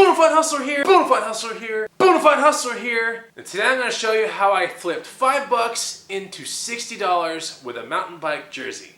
Bonafide Hustler here, Bonafide Hustler here, Bonafide Hustler here. And today I'm going to show you how I flipped $5 into $60 with a mountain bike jersey.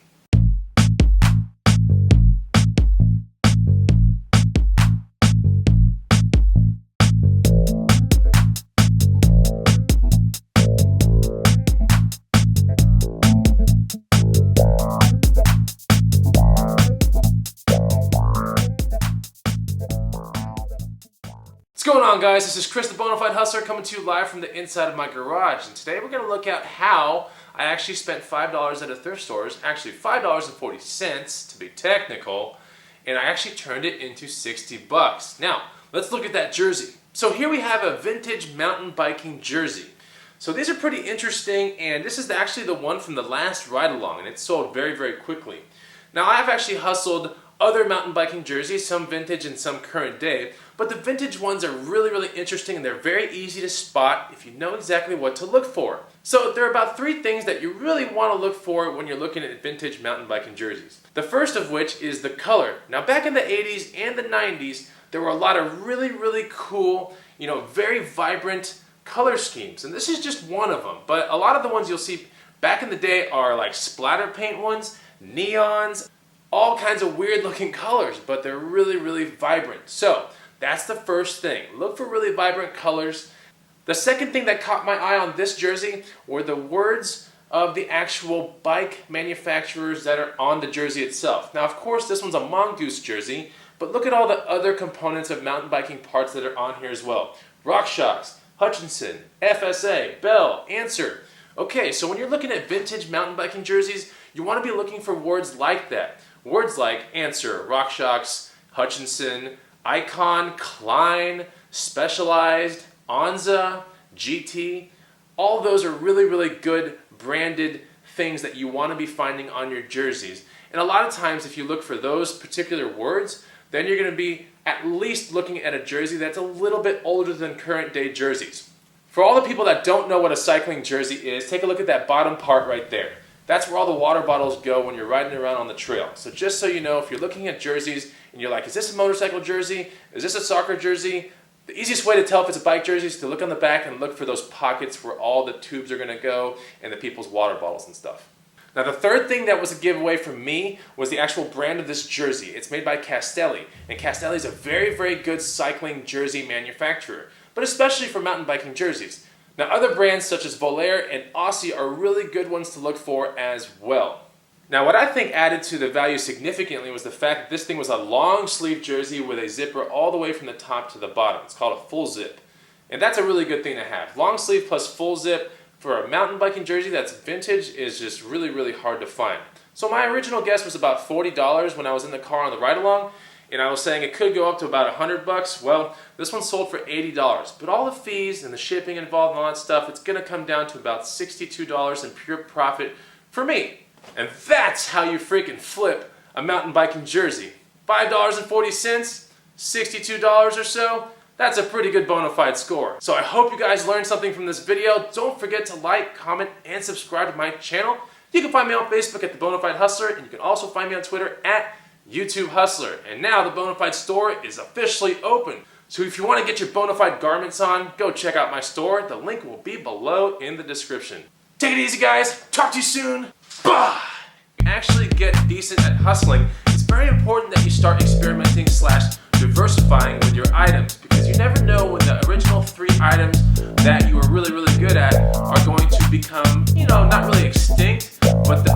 What's going on, guys? This is Chris the Bonafide Hustler coming to you live from the inside of my garage, and today we're going to look at how I actually spent $5 at a thrift store, actually $5.40 to be technical, and I actually turned it into $60. Now, let's look at that jersey. So here we have a vintage mountain biking jersey. So these are pretty interesting, and this is actually the one from the last ride-along, and it sold very, very quickly. Now, I've actually hustled other mountain biking jerseys, some vintage and some current day, but the vintage ones are really, really interesting, and they're very easy to spot if you know exactly what to look for. So there are about 3 things that you really want to look for when you're looking at vintage mountain biking jerseys. The first of which is the color. Now, back in the 80s and the 90s, there were a lot of really, really cool, very vibrant color schemes, and this is just one of them. But a lot of the ones you'll see back in the day are like splatter paint ones, neons, all kinds of weird looking colors, but they're really, really vibrant. So that's the first thing. Look for really vibrant colors. The second thing that caught my eye on this jersey were the words of the actual bike manufacturers that are on the jersey itself. Now, of course, this one's a Mongoose jersey, but look at all the other components of mountain biking parts that are on here as well. RockShox, Hutchinson, FSA, Bell, Answer. Okay, so when you're looking at vintage mountain biking jerseys, you want to be looking for words like that. Words like Answer, RockShox, Hutchinson, Icon, Klein, Specialized, Onza, GT. All those are really, really good branded things that you want to be finding on your jerseys. And a lot of times, if you look for those particular words, then you're going to be at least looking at a jersey that's a little bit older than current day jerseys. For all the people that don't know what a cycling jersey is, take a look at that bottom part right there. That's where all the water bottles go when you're riding around on the trail. So just so you know, if you're looking at jerseys and you're like, is this a motorcycle jersey? Is this a soccer jersey? The easiest way to tell if it's a bike jersey is to look on the back and look for those pockets where all the tubes are going to go and the people's water bottles and stuff. Now, the third thing that was a giveaway for me was the actual brand of this jersey. It's made by Castelli, and Castelli is a very, very good cycling jersey manufacturer, but especially for mountain biking jerseys. Now, other brands such as Volair and Aussie are really good ones to look for as well. Now, what I think added to the value significantly was the fact that this thing was a long sleeve jersey with a zipper all the way from the top to the bottom. It's called a full zip. And that's a really good thing to have. Long sleeve plus full zip for a mountain biking jersey that's vintage is just really, really hard to find. So my original guess was about $40 when I was in the car on the ride-along, and I was saying it could go up to about $100. Well, this one sold for $80. But all the fees and the shipping involved and all that stuff, it's going to come down to about $62 in pure profit for me. And that's how you freaking flip a mountain biking jersey. $5.40, $62 or so. That's a pretty good bona fide score. So I hope you guys learned something from this video. Don't forget to like, comment, and subscribe to my channel. You can find me on Facebook at the Bonafide Hustler, and you can also find me on Twitter at YouTube Hustler. And now the Bonafide store is officially open. So if you want to get your Bonafide garments on, go check out my store. The link will be below in the description. Take it easy, guys. Talk to you soon. Bye! To actually get decent at hustling, it's very important that you start experimenting / diversifying with your items, because you never know when the original 3 items that you were really, really good at are going to become, not really extinct, but the